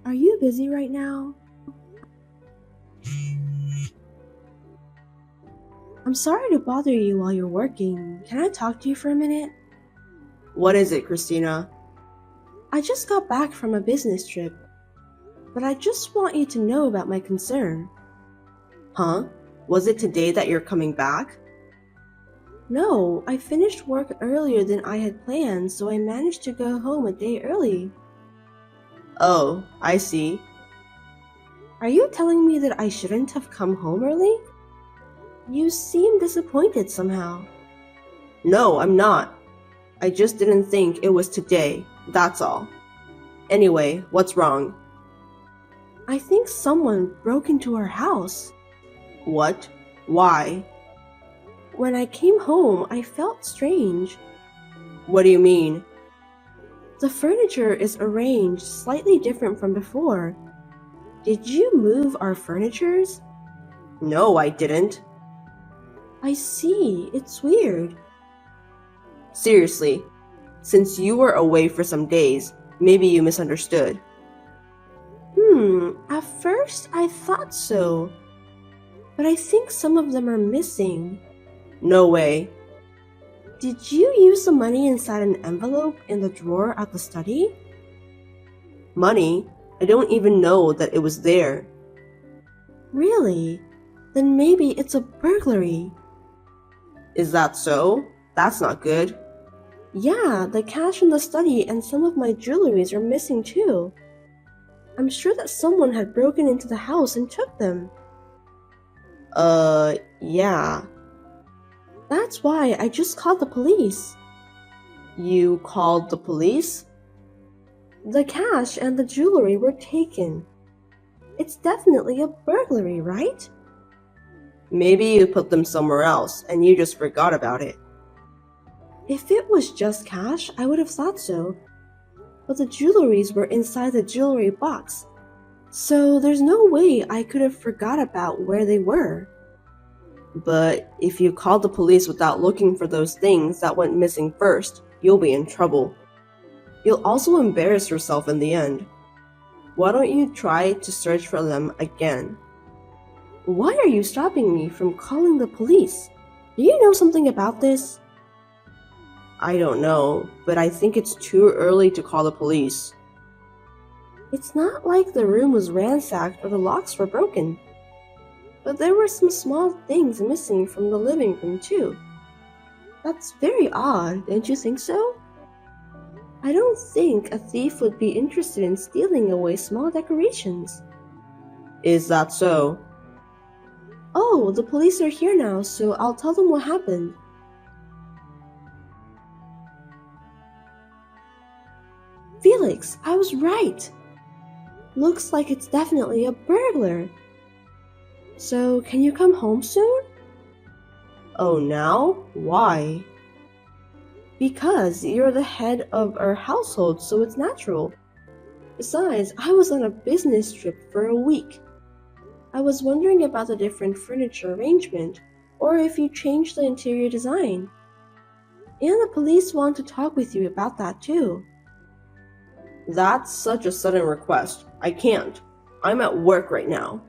Are you busy right now? I'm sorry to bother you while you're working. Can I talk to you for a minute? What is it, Christina? I just got back from a business trip, but I just want you to know about my concern. Huh? Was it today that you're coming back? No, I finished work earlier than I had planned, so I managed to go home a day early. Oh, I see. Are you telling me that I shouldn't have come home early? You seem disappointed somehow. No, I'm not. I just didn't think it was today, that's all. Anyway, what's wrong? I think someone broke into our house. What? Why? When I came home, I felt strange. What do you mean? The furniture is arranged slightly different from before. Did you move our furnitures? No, I didn't. I see, it's weird. Seriously, since you were away for some days, maybe you misunderstood. At first I thought so, but I think some of them are missing. No way. Did you use the money inside an envelope in the drawer at the study? Money? I don't even know that it was there. Really? Then maybe it's a burglary. Is that so? That's not good. Yeah, the cash in the study and some of my jewelries are missing too. I'm sure that someone had broken into the house and took them. Yeah. That's why I just called the police. You called the police? The cash and the jewelry were taken. It's definitely a burglary, right? Maybe you put them somewhere else and you just forgot about it. If it was just cash, I would have thought so. But the jewelries were inside the jewelry box, so there's no way I could have forgot about where they were. But if you called the police without looking for those things that went missing first, you'll be in trouble. You'll also embarrass yourself in the end. Why don't you try to search for them again? Why are you stopping me from calling the police? Do you know something about this? I don't know, but I think it's too early to call the police. It's not like the room was ransacked or the locks were broken. But there were some small things missing from the living room too. That's very odd, don't you think so? I don't think a thief would be interested in stealing away small decorations. Is that so? Oh, the police are here now, so I'll tell them what happened. Felix, I was right. Looks like it's definitely a burglar. So, can you come home soon? Oh, now? Why? Because you're the head of our household, so it's natural. Besides, I was on a business trip for a week. I was wondering about the different furniture arrangement, or if you changed the interior design. And the police want to talk with you about that too. That's such a sudden request. I can't. I'm at work right now.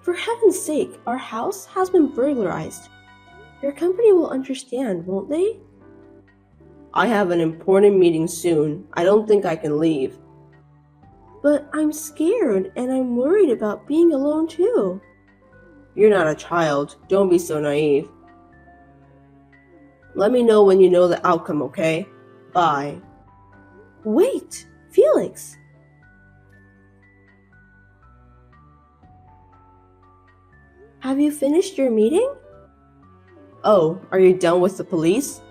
For heaven's sake, our house has been burglarized. Your company will understand, won't they? I have an important meeting soon. I don't think I can leave. But I'm scared and I'm worried about being alone too. You're not a child. Don't be so naive. Let me know when you know the outcome, okay? Bye. Wait, Felix! Have you finished your meeting? Oh, are you done with the police?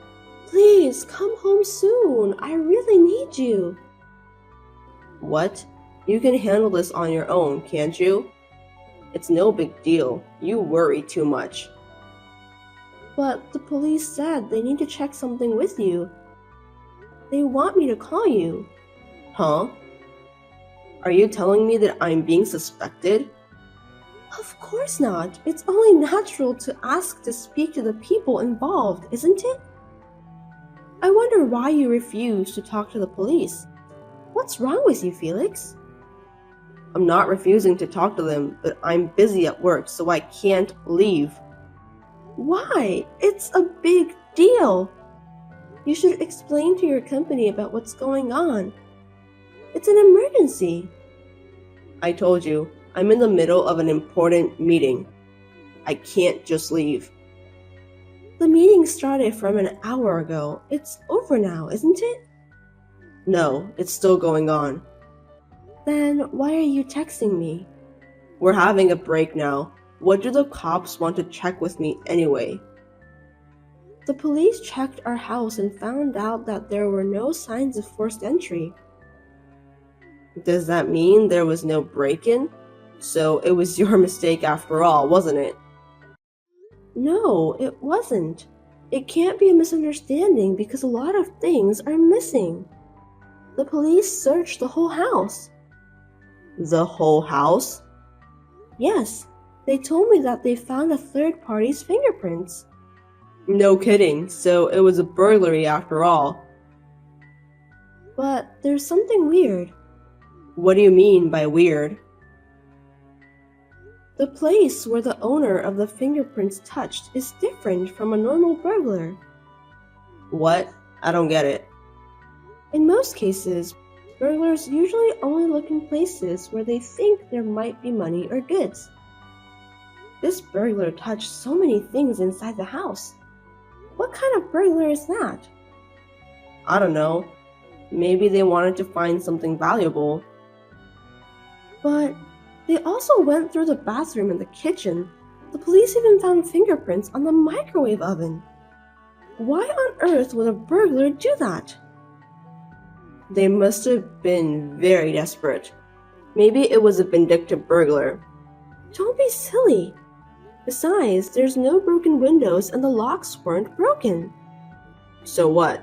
Please, come home soon. I really need you. What? You can handle this on your own, can't you? It's no big deal. You worry too much. But the police said they need to check something with you. They want me to call you. Huh? Are you telling me that I'm being suspected? Of course not. It's only natural to ask to speak to the people involved, isn't it? I wonder why you refuse to talk to the police. What's wrong with you, Felix? I'm not refusing to talk to them, but I'm busy at work, so I can't leave. Why? It's a big deal. You should explain to your company about what's going on. It's an emergency. I told you, I'm in the middle of an important meeting. I can't just leave. The meeting started from an hour ago. It's over now, isn't it? No, it's still going on. Then why are you texting me? We're having a break now. What do the cops want to check with me anyway? The police checked our house and found out that there were no signs of forced entry. Does that mean there was no break-in? So it was your mistake after all, wasn't it? No, it wasn't. It can't be a misunderstanding because a lot of things are missing. The police searched the whole house. The whole house? Yes, they told me that they found a third party's fingerprints. No kidding, so it was a burglary after all. But there's something weird. What do you mean by weird? The place where the owner of the fingerprints touched is different from a normal burglar. What? I don't get it. In most cases, burglars usually only look in places where they think there might be money or goods. This burglar touched so many things inside the house. What kind of burglar is that? I don't know. Maybe they wanted to find something valuable. But they also went through the bathroom and the kitchen. The police even found fingerprints on the microwave oven. Why on earth would a burglar do that? They must have been very desperate. Maybe it was a vindictive burglar. Don't be silly. Besides, there's no broken windows and the locks weren't broken. So what?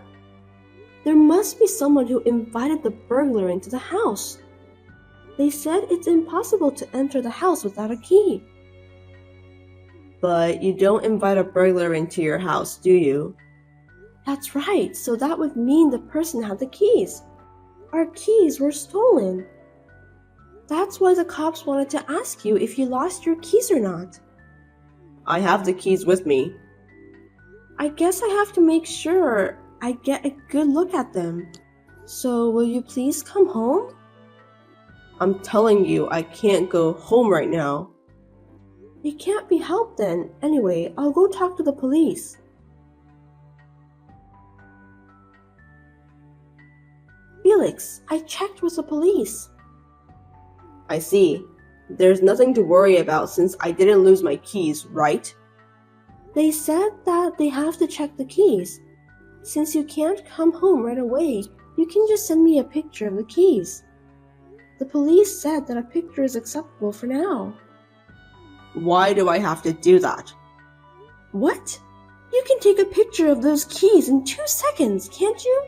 There must be someone who invited the burglar into the house. They said it's impossible to enter the house without a key. But you don't invite a burglar into your house, do you? That's right, so that would mean the person had the keys. Our keys were stolen. That's why the cops wanted to ask you if you lost your keys or not. I have the keys with me. I guess I have to make sure I get a good look at them. So will you please come home? I'm telling you, I can't go home right now. It can't be helped then. Anyway, I'll go talk to the police. Felix, I checked with the police. I see. There's nothing to worry about since I didn't lose my keys, right? They said that they have to check the keys. Since you can't come home right away, you can just send me a picture of the keys. The police said that a picture is acceptable for now. Why do I have to do that? What? You can take a picture of those keys in 2 seconds, can't you?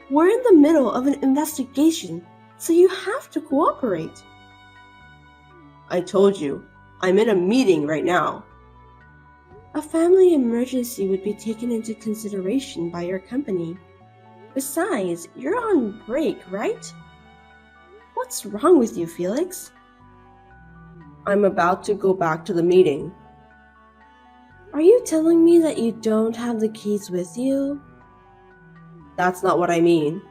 We're in the middle of an investigation, so you have to cooperate. I told you, I'm in a meeting right now. A family emergency would be taken into consideration by your company. Besides, you're on break, right? What's wrong with you, Felix? I'm about to go back to the meeting. Are you telling me that you don't have the keys with you? That's not what I mean.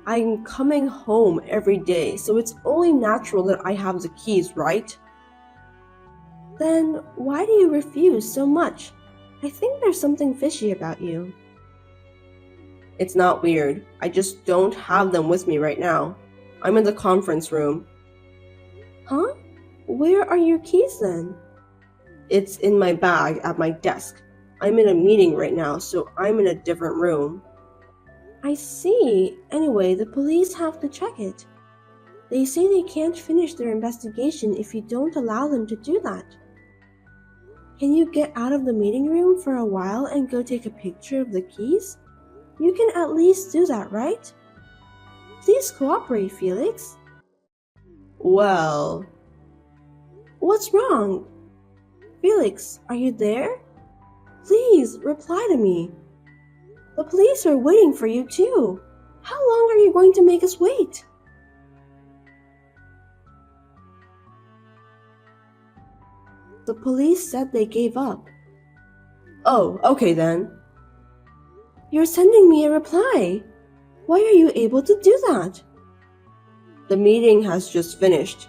I'm coming home every day, so it's only natural that I have the keys, right? Then why do you refuse so much? I think there's something fishy about you. It's not weird. I just don't have them with me right now. I'm in the conference room. Huh? Where are your keys then? It's in my bag at my desk. I'm in a meeting right now, so I'm in a different room. I see. Anyway, the police have to check it. They say they can't finish their investigation if you don't allow them to do that. Can you get out of the meeting room for a while and go take a picture of the keys? You can at least do that, right? Please cooperate, Felix. Well... What's wrong? Felix, are you there? Please, reply to me. The police are waiting for you too. How long are you going to make us wait? The police said they gave up. Oh, okay then. You're sending me a reply. Why are you able to do that? The meeting has just finished.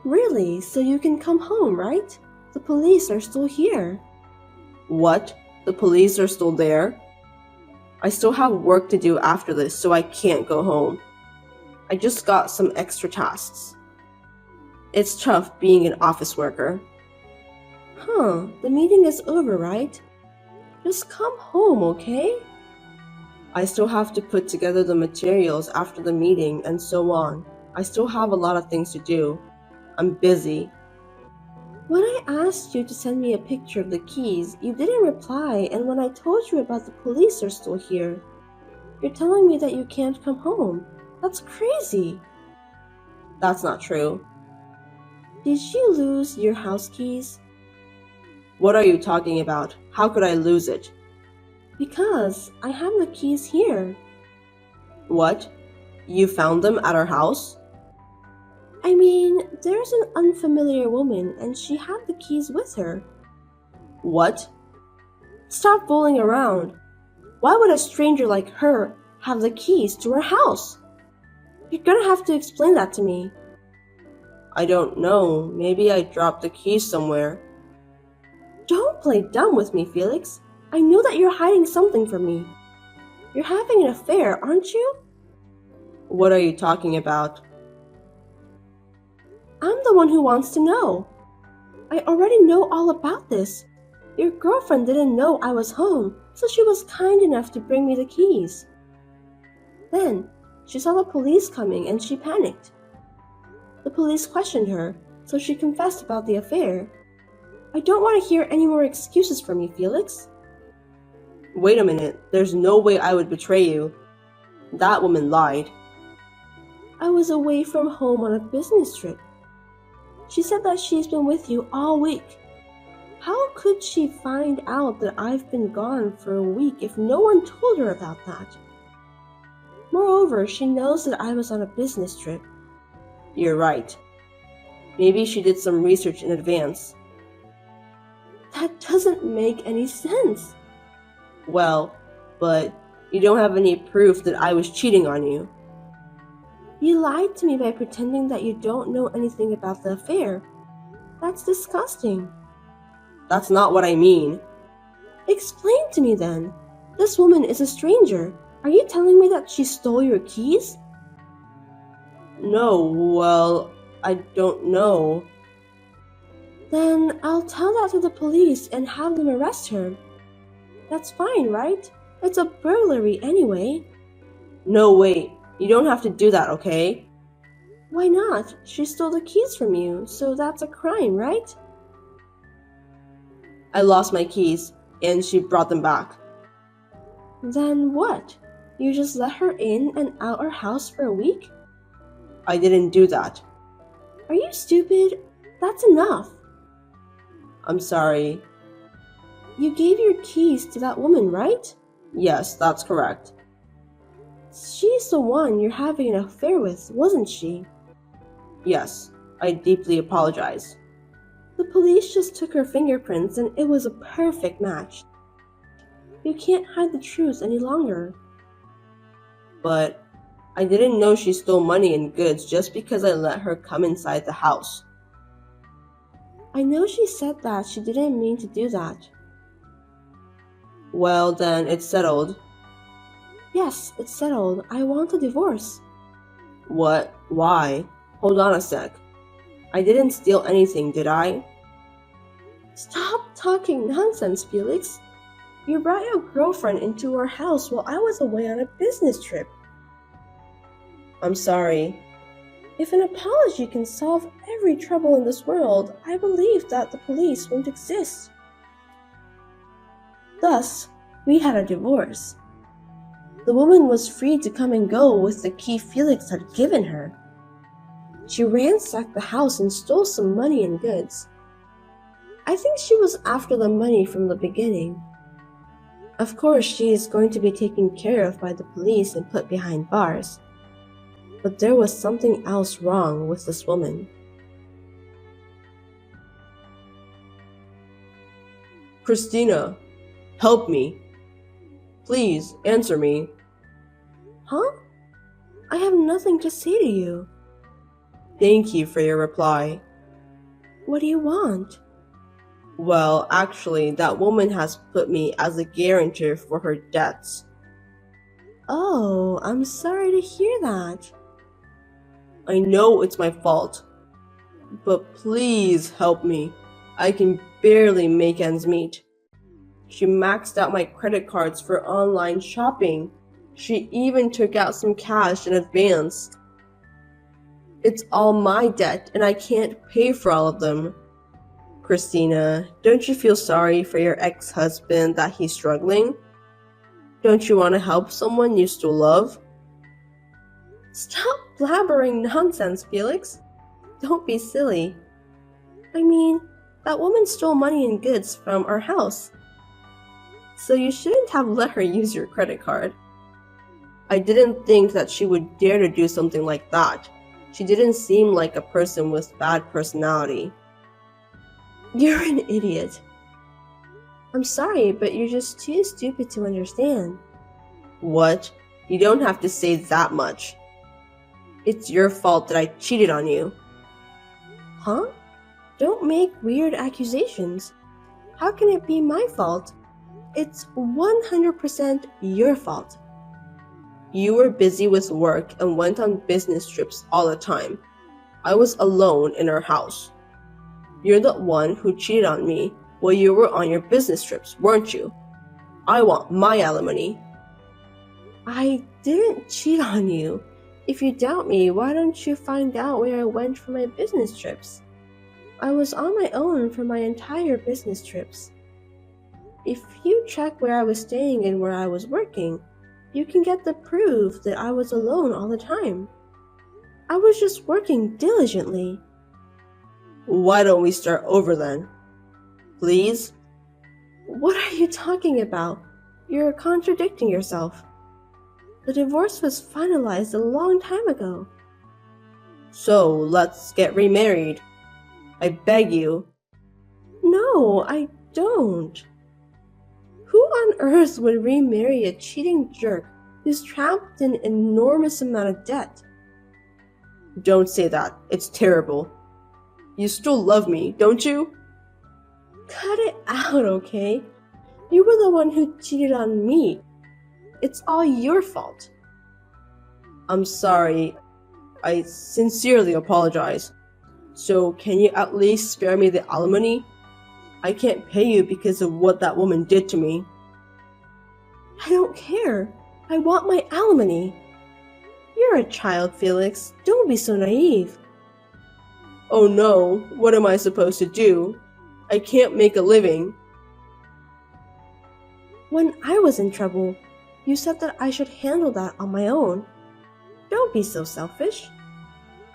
Really? So you can come home, right? The police are still here. What? The police are still there? I still have work to do after this, so I can't go home. I just got some extra tasks. It's tough being an office worker. The meeting is over, right? Just come home, okay? I still have to put together the materials after the meeting and so on. I still have a lot of things to do. I'm busy. When I asked you to send me a picture of the keys, you didn't reply, and when I told you about the police are still here, you're telling me that you can't come home. That's crazy. That's not true. Did you lose your house keys? What are you talking about? How could I lose it? Because I have the keys here. What? You found them at our house? I mean, there's an unfamiliar woman and she had the keys with her. What? Stop fooling around. Why would a stranger like her have the keys to her house? You're gonna have to explain that to me. I don't know. Maybe I dropped the keys somewhere. Don't play dumb with me, Felix. I know that you're hiding something from me. You're having an affair, aren't you? What are you talking about? I'm the one who wants to know. I already know all about this. Your girlfriend didn't know I was home, so she was kind enough to bring me the keys. Then, she saw the police coming and she panicked. The police questioned her, so she confessed about the affair. I don't want to hear any more excuses from you, Felix. Wait a minute. There's no way I would betray you. That woman lied. I was away from home on a business trip. She said that she's been with you all week. How could she find out that I've been gone for a week if no one told her about that? Moreover, she knows that I was on a business trip. You're right. Maybe she did some research in advance. That doesn't make any sense. Well, but you don't have any proof that I was cheating on you. You lied to me by pretending that you don't know anything about the affair. That's disgusting. That's not what I mean. Explain to me then. This woman is a stranger. Are you telling me that she stole your keys? No, well, I don't know. Then I'll tell that to the police and have them arrest her. That's fine, right? It's a burglary anyway. No, wait. You don't have to do that, okay? Why not? She stole the keys from you, so that's a crime, right? I lost my keys, and she brought them back. Then what? You just let her in and out our house for a week? I didn't do that. Are you stupid? That's enough. I'm sorry. You gave your keys to that woman, right? Yes, that's correct. She's the one you're having an affair with, wasn't she? Yes, I deeply apologize. The police just took her fingerprints and it was a perfect match. You can't hide the truth any longer. But I didn't know she stole money and goods just because I let her come inside the house. I know she said that she didn't mean to do that. Well, then it's settled. Yes, it's settled. I want a divorce. What? Why? Hold on a sec. I didn't steal anything, did I? Stop talking nonsense, Felix. You brought your girlfriend into our house while I was away on a business trip. I'm sorry. If an apology can solve every trouble in this world, I believe that the police won't exist. Thus, we had a divorce. The woman was free to come and go with the key Felix had given her. She ransacked the house and stole some money and goods. I think she was after the money from the beginning. Of course, she is going to be taken care of by the police and put behind bars. But there was something else wrong with this woman. Christina, help me. Please, answer me. Huh? I have nothing to say to you. Thank you for your reply. What do you want? Well, actually, that woman has put me as a guarantor for her debts. Oh, I'm sorry to hear that. I know it's my fault, but please help me. I can barely make ends meet. She maxed out my credit cards for online shopping. She even took out some cash in advance. It's all my debt, and I can't pay for all of them. Christina, don't you feel sorry for your ex-husband that he's struggling? Don't you want to help someone you still love? Stop blabbering nonsense, Felix. Don't be silly. I mean, that woman stole money and goods from our house. So you shouldn't have let her use your credit card. I didn't think that she would dare to do something like that. She didn't seem like a person with bad personality. You're an idiot. I'm sorry, but you're just too stupid to understand. What? You don't have to say that much. It's your fault that I cheated on you. Huh? Don't make weird accusations. How can it be my fault? It's 100% your fault. You were busy with work and went on business trips all the time. I was alone in our house. You're the one who cheated on me while you were on your business trips, weren't you? I want my alimony. I didn't cheat on you. If you doubt me, why don't you find out where I went for my business trips? I was on my own for my entire business trips. If you check where I was staying and where I was working, you can get the proof that I was alone all the time. I was just working diligently. Why don't we start over then? Please? What are you talking about? You're contradicting yourself. The divorce was finalized a long time ago. So, let's get remarried. I beg you. No, I don't. Who on earth would remarry a cheating jerk who's trapped in an enormous amount of debt? Don't say that. It's terrible. You still love me, don't you? Cut it out, okay? You were the one who cheated on me. It's all your fault. I'm sorry. I sincerely apologize. So, can you at least spare me the alimony? I can't pay you because of what that woman did to me. I don't care. I want my alimony. You're a child, Felix. Don't be so naive. Oh no, what am I supposed to do? I can't make a living. When I was in trouble, you said that I should handle that on my own. Don't be so selfish.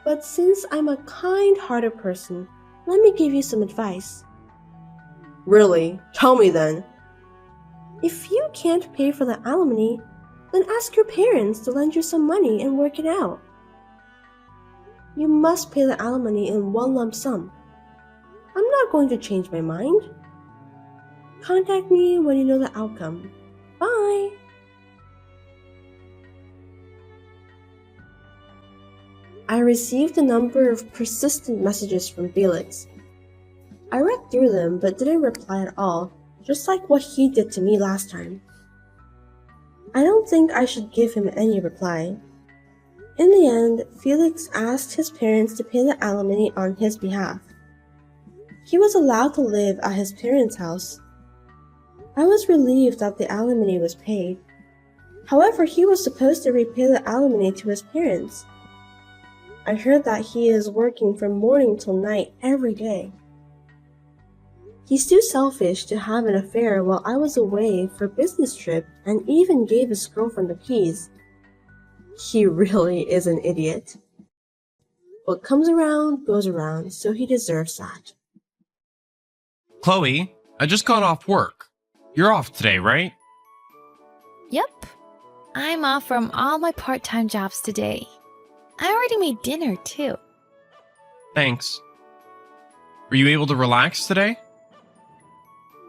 But since I'm a kind-hearted person, let me give you some advice. Really? Tell me then. If you can't pay for the alimony, then ask your parents to lend you some money and work it out. You must pay the alimony in one lump sum. I'm not going to change my mind. Contact me when you know the outcome. Bye! I received a number of persistent messages from Felix. I read through them but didn't reply at all, just like what he did to me last time. I don't think I should give him any reply. In the end, Felix asked his parents to pay the alimony on his behalf. He was allowed to live at his parents' house. I was relieved that the alimony was paid. However, he was supposed to repay the alimony to his parents. I heard that he is working from morning till night every day. He's too selfish to have an affair while I was away for a business trip and even gave his girlfriend the keys. He really is an idiot. What comes around goes around, so he deserves that. Chloe, I just got off work. You're off today, right? Yep. I'm off from all my part-time jobs today. I already made dinner, too. Thanks. Were you able to relax today?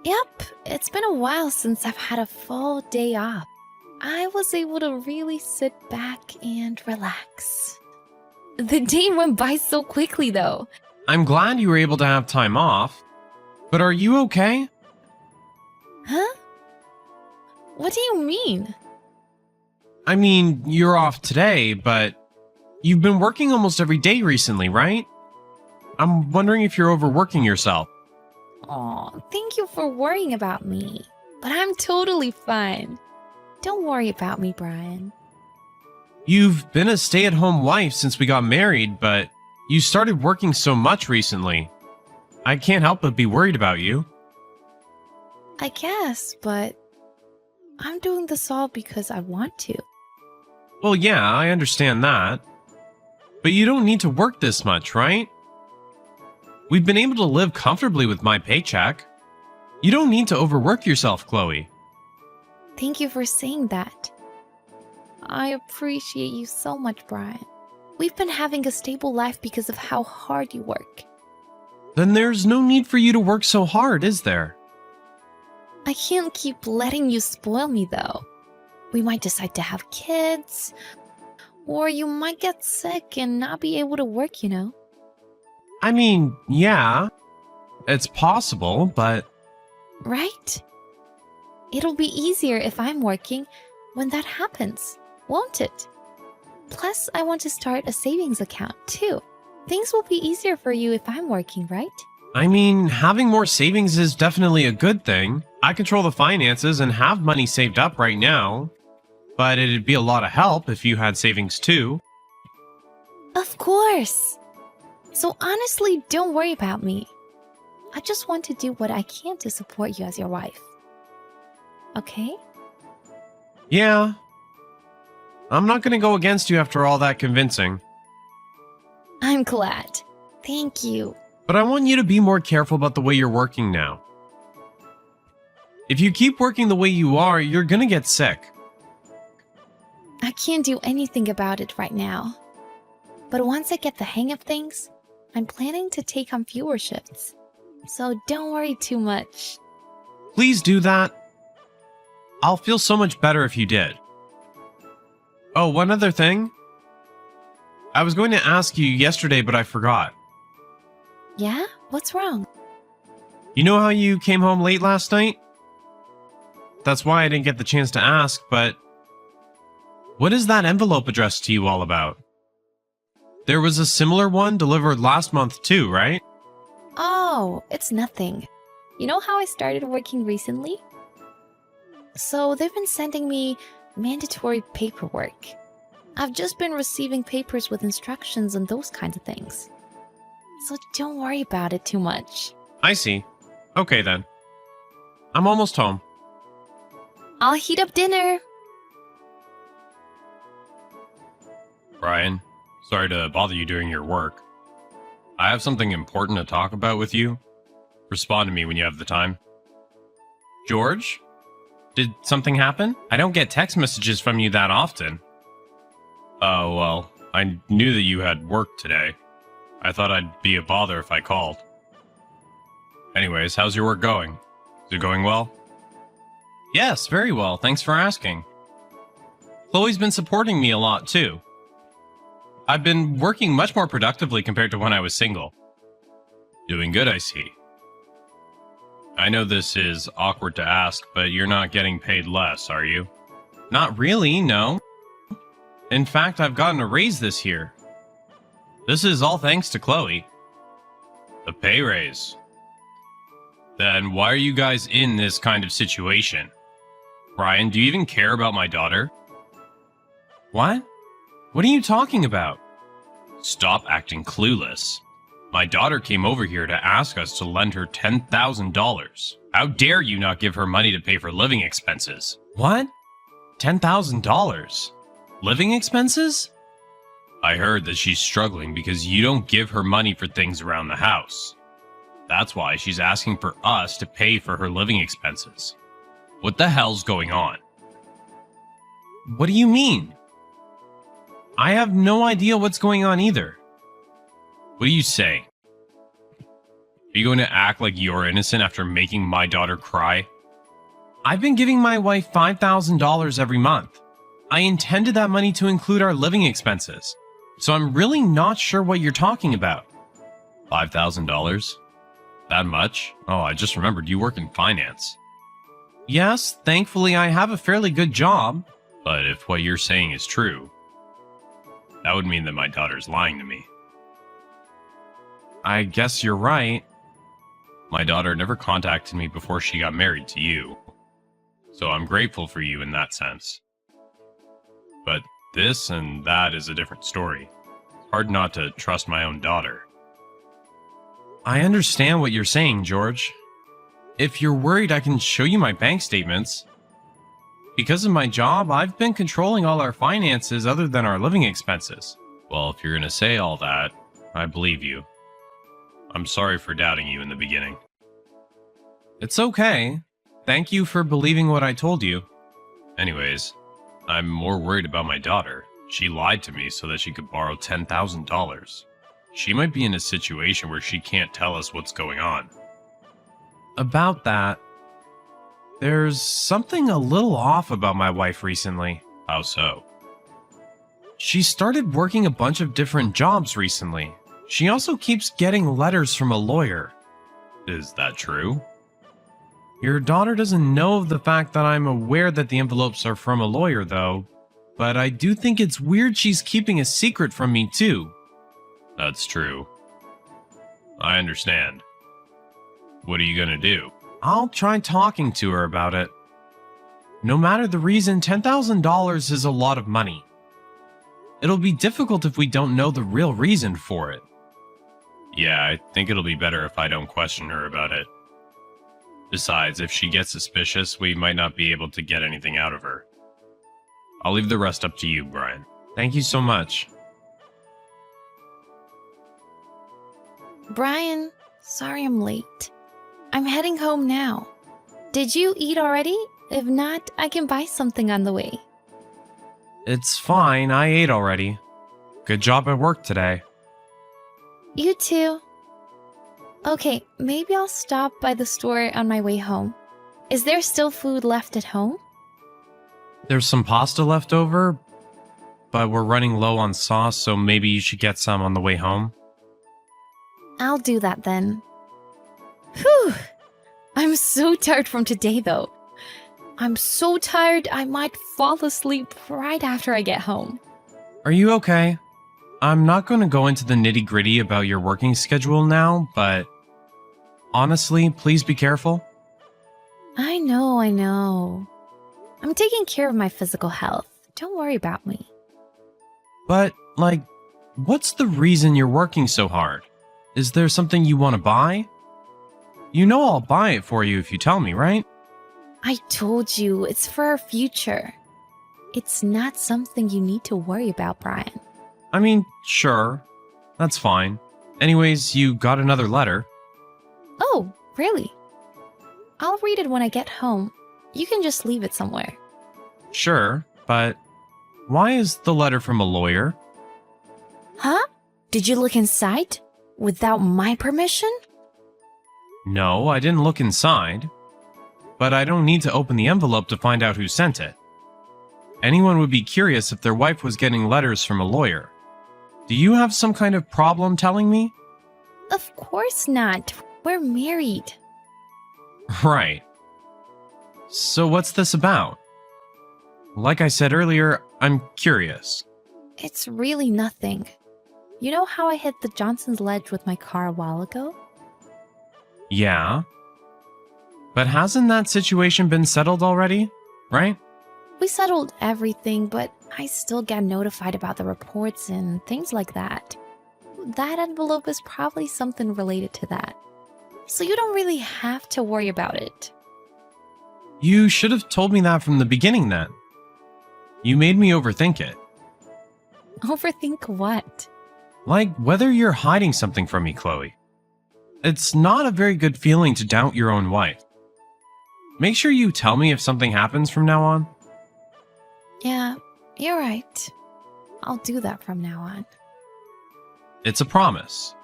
Yep, it's been a while since I've had a full day off. I was able to really sit back and relax. The day went by so quickly, though. I'm glad you were able to have time off. But are you okay? Huh? What do you mean? I mean, you're off today, but you've been working almost every day recently, right? I'm wondering if you're overworking yourself. Aw, thank you for worrying about me. But I'm totally fine. Don't worry about me, Brian. You've been a stay-at-home wife since we got married, but you started working so much recently. I can't help but be worried about you. I guess, but I'm doing this all because I want to. Well, yeah, I understand that. But you don't need to work this much, right? We've been able to live comfortably with my paycheck. You don't need to overwork yourself, Chloe. Thank you for saying that. I appreciate you so much, Brian. We've been having a stable life because of how hard you work. Then there's no need for you to work so hard, is there? I can't keep letting you spoil me, though. We might decide to have kids, or you might get sick and not be able to work, you know? I mean, yeah, it's possible, but... Right? It'll be easier if I'm working when that happens, won't it? Plus, I want to start a savings account, too. Things will be easier for you if I'm working, right? I mean, having more savings is definitely a good thing. I control the finances and have money saved up right now. But it'd be a lot of help if you had savings too. Of course! So honestly, don't worry about me. I just want to do what I can to support you as your wife. Okay? Yeah. I'm not gonna go against you after all that convincing. I'm glad. Thank you. But I want you to be more careful about the way you're working now. If you keep working the way you are, you're gonna get sick. I can't do anything about it right now. But once I get the hang of things, I'm planning to take on fewer shifts. So don't worry too much. Please do that. I'll feel so much better if you did. Oh, one other thing. I was going to ask you yesterday, but I forgot. Yeah? What's wrong? You know how you came home late last night? That's why I didn't get the chance to ask, but... what is that envelope addressed to you all about? There was a similar one delivered last month too, right? Oh, it's nothing. You know how I started working recently? So they've been sending me mandatory paperwork. I've just been receiving papers with instructions and those kinds of things. So don't worry about it too much. I see. Okay then. I'm almost home. I'll heat up dinner. Brian, sorry to bother you during your work. I have something important to talk about with you. Respond to me when you have the time. George? Did something happen? I don't get text messages from you that often. Oh, well, I knew that you had work today. I thought I'd be a bother if I called. Anyways, how's your work going? Is it going well? Yes, very well. Thanks for asking. Chloe's been supporting me a lot, too. I've been working much more productively compared to when I was single. Doing good, I see. I know this is awkward to ask, but you're not getting paid less, are you? Not really, no. In fact, I've gotten a raise this year. This is all thanks to Chloe. A pay raise. Then why are you guys in this kind of situation? Brian, do you even care about my daughter? What? What are you talking about? Stop acting clueless. My daughter came over here to ask us to lend her $10,000. How dare you not give her money to pay for living expenses? What? $10,000? Living expenses? I heard that she's struggling because you don't give her money for things around the house. That's why she's asking for us to pay for her living expenses. What the hell's going on? What do you mean? I have no idea what's going on either. What do you say? Are you going to act like you're innocent after making my daughter cry? I've been giving my wife $5,000 every month. I intended that money to include our living expenses, so I'm really not sure what you're talking about. $5,000? That much? Oh, I just remembered you work in finance. Yes, thankfully I have a fairly good job, but if what you're saying is true, that would mean that my daughter's lying to me. I guess you're right. My daughter never contacted me before she got married to you, so I'm grateful for you in that sense. But this and that is a different story. It's hard not to trust my own daughter. I understand what you're saying, George. If you're worried, I can show you my bank statements. Because of my job, I've been controlling all our finances other than our living expenses. Well, if you're going to say all that, I believe you. I'm sorry for doubting you in the beginning. It's okay. Thank you for believing what I told you. Anyways, I'm more worried about my daughter. She lied to me so that she could borrow $10,000. She might be in a situation where she can't tell us what's going on. About that, there's something a little off about my wife recently. How so? She started working a bunch of different jobs recently. She also keeps getting letters from a lawyer. Is that true? Your daughter doesn't know of the fact that I'm aware that the envelopes are from a lawyer, though. But I do think it's weird she's keeping a secret from me, too. That's true. I understand. What are you gonna do? I'll try talking to her about it. No matter the reason, $10,000 is a lot of money. It'll be difficult if we don't know the real reason for it. Yeah, I think it'll be better if I don't question her about it. Besides, if she gets suspicious, we might not be able to get anything out of her. I'll leave the rest up to you, Brian. Thank you so much. Brian, sorry I'm late. I'm heading home now. Did you eat already? If not, I can buy something on the way. It's fine, I ate already. Good job at work today. You too. Okay, maybe I'll stop by the store on my way home. Is there still food left at home? There's some pasta left over, but we're running low on sauce, so maybe you should get some on the way home. I'll do that then. Whew! I'm so tired from today though. I'm so tired I might fall asleep right after I get home. Are you okay? I'm not going to go into the nitty-gritty about your working schedule now, but honestly, please be careful. I know. I'm taking care of my physical health. Don't worry about me. But, what's the reason you're working so hard? Is there something you want to buy? You know I'll buy it for you if you tell me, right? I told you, it's for our future. It's not something you need to worry about, Brian. I mean, sure. That's fine. Anyways, you got another letter. Oh, really? I'll read it when I get home. You can just leave it somewhere. Sure, but why is the letter from a lawyer? Huh? Did you look inside? Without my permission? No, I didn't look inside. But I don't need to open the envelope to find out who sent it. Anyone would be curious if their wife was getting letters from a lawyer. Do you have some kind of problem telling me? Of course not. We're married. Right. So what's this about? Like I said earlier, I'm curious. It's really nothing. You know how I hit the Johnson's ledge with my car a while ago? Yeah. But hasn't that situation been settled already, right? We settled everything, but I still get notified about the reports and things like that. That envelope is probably something related to that. So you don't really have to worry about it. You should have told me that from the beginning then. You made me overthink it. Overthink what? Like whether you're hiding something from me, Chloe. It's not a very good feeling to doubt your own wife. Make sure you tell me if something happens from now on. Yeah, you're right. I'll do that from now on. It's a promise.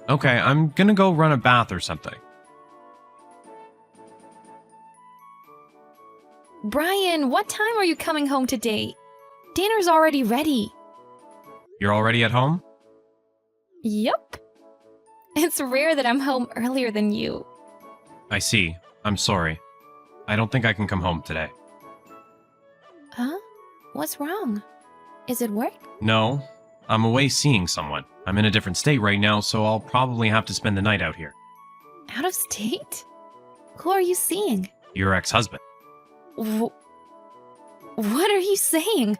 Okay, I'm gonna go run a bath or something. Brian, what time are you coming home today? Dinner's already ready. You're already at home? Yup. It's rare that I'm home earlier than you. I see. I'm sorry. I don't think I can come home today. Huh? What's wrong? Is it work? No, I'm away seeing someone. I'm in a different state right now, so I'll probably have to spend the night out here. Out of state? Who are you seeing? Your ex-husband. What are you saying?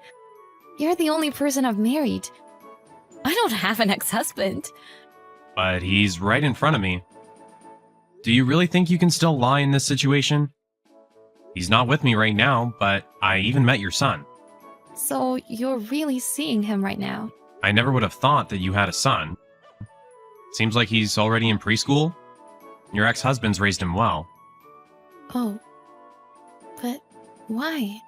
You're the only person I've married. I don't have an ex-husband. But he's right in front of me. Do you really think you can still lie in this situation? He's not with me right now, but I even met your son. So you're really seeing him right now? I never would have thought that you had a son. Seems like he's already in preschool. Your ex-husband's raised him well. Oh. But why?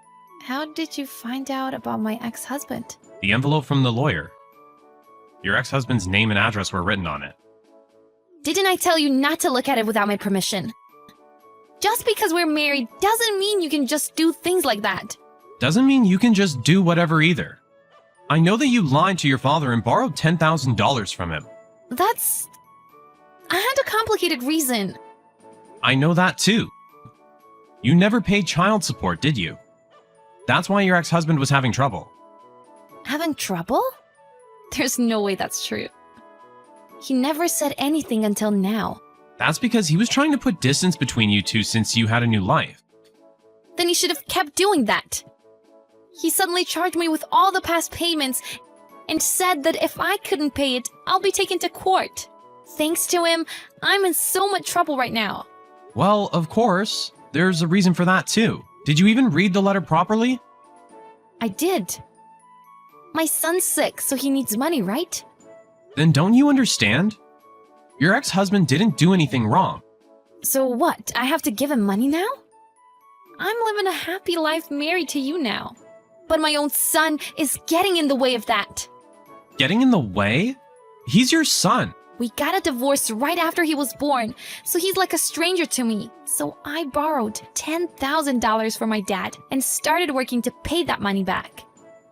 How did you find out about my ex-husband? The envelope from the lawyer. Your ex-husband's name and address were written on it. Didn't I tell you not to look at it without my permission? Just because we're married doesn't mean you can just do things like that. Doesn't mean you can just do whatever either. I know that you lied to your father and borrowed $10,000 from him. That's... I had a complicated reason. I know that too. You never paid child support, did you? That's why your ex-husband was having trouble. Having trouble? There's no way that's true. He never said anything until now. That's because he was trying to put distance between you two since you had a new life. Then he should have kept doing that. He suddenly charged me with all the past payments and said that if I couldn't pay it, I'll be taken to court. Thanks to him, I'm in so much trouble right now. Well, of course. There's a reason for that too. Did you even read the letter properly? I did. My son's sick, so he needs money, right? Then don't you understand? Your ex-husband didn't do anything wrong. So what? I have to give him money now? I'm living a happy life married to you now. But my own son is getting in the way of that. Getting in the way? He's your son. We got a divorce right after he was born, so he's like a stranger to me. So I borrowed $10,000 from my dad and started working to pay that money back.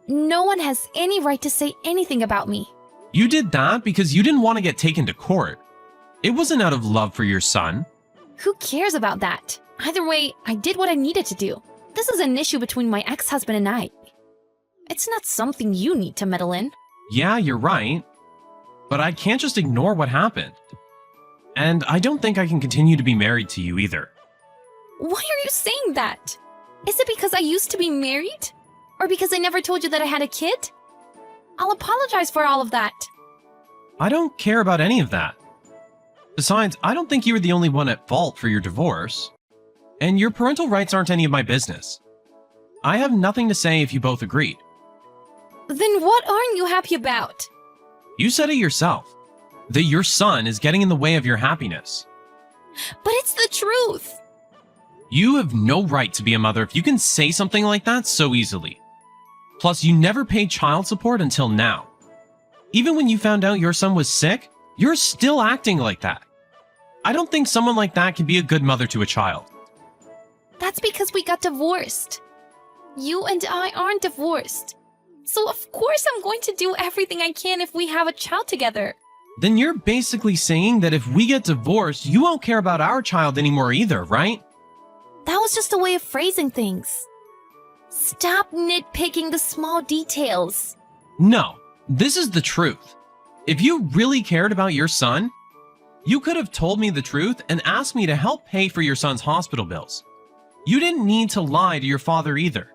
No one has any right to say anything about me. You did that because you didn't want to get taken to court. It wasn't out of love for your son. Who cares about that? Either way, I did what I needed to do. This is an issue between my ex-husband and I. It's not something you need to meddle in. Yeah, you're right. But I can't just ignore what happened. And I don't think I can continue to be married to you either. Why are you saying that? Is it because I used to be married? Or because I never told you that I had a kid? I'll apologize for all of that. I don't care about any of that. Besides, I don't think you were the only one at fault for your divorce. And your parental rights aren't any of my business. I have nothing to say if you both agreed. Then what aren't you happy about? You said it yourself, that your son is getting in the way of your happiness. But it's the truth. You have no right to be a mother if you can say something like that so easily. Plus, you never paid child support until now. Even when you found out your son was sick, you're still acting like that. I don't think someone like that can be a good mother to a child. That's because we got divorced. You and I aren't divorced. So of course I'm going to do everything I can if we have a child together. Then you're basically saying that if we get divorced, you won't care about our child anymore either, right? That was just a way of phrasing things. Stop nitpicking the small details. No, this is the truth. If you really cared about your son, you could have told me the truth and asked me to help pay for your son's hospital bills. You didn't need to lie to your father either.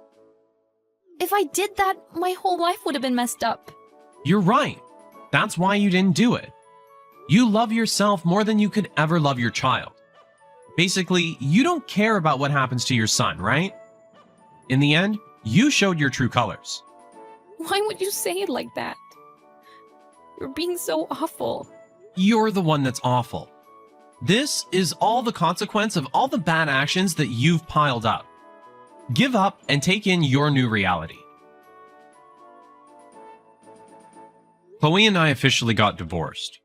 If I did that, my whole life would have been messed up. You're right. That's why you didn't do it. You love yourself more than you could ever love your child. Basically, you don't care about what happens to your son, right? In the end, you showed your true colors. Why would you say it like that? You're being so awful. You're the one that's awful. This is all the consequence of all the bad actions that you've piled up. Give up and take in your new reality. Chloe and I officially got divorced.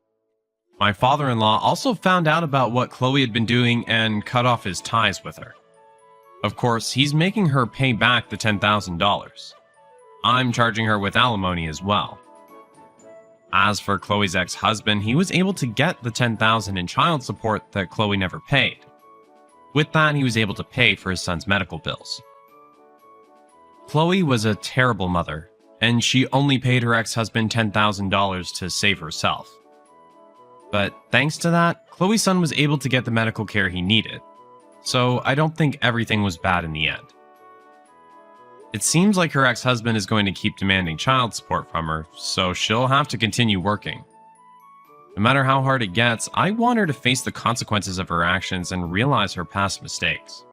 My father-in-law also found out about what Chloe had been doing and cut off his ties with her. Of course, he's making her pay back the $10,000. I'm charging her with alimony as well. As for Chloe's ex-husband, he was able to get the $10,000 in child support that Chloe never paid. With that, he was able to pay for his son's medical bills. Chloe was a terrible mother, and she only paid her ex-husband $10,000 to save herself. But thanks to that, Chloe's son was able to get the medical care he needed, so I don't think everything was bad in the end. It seems like her ex-husband is going to keep demanding child support from her, so she'll have to continue working. No matter how hard it gets, I want her to face the consequences of her actions and realize her past mistakes.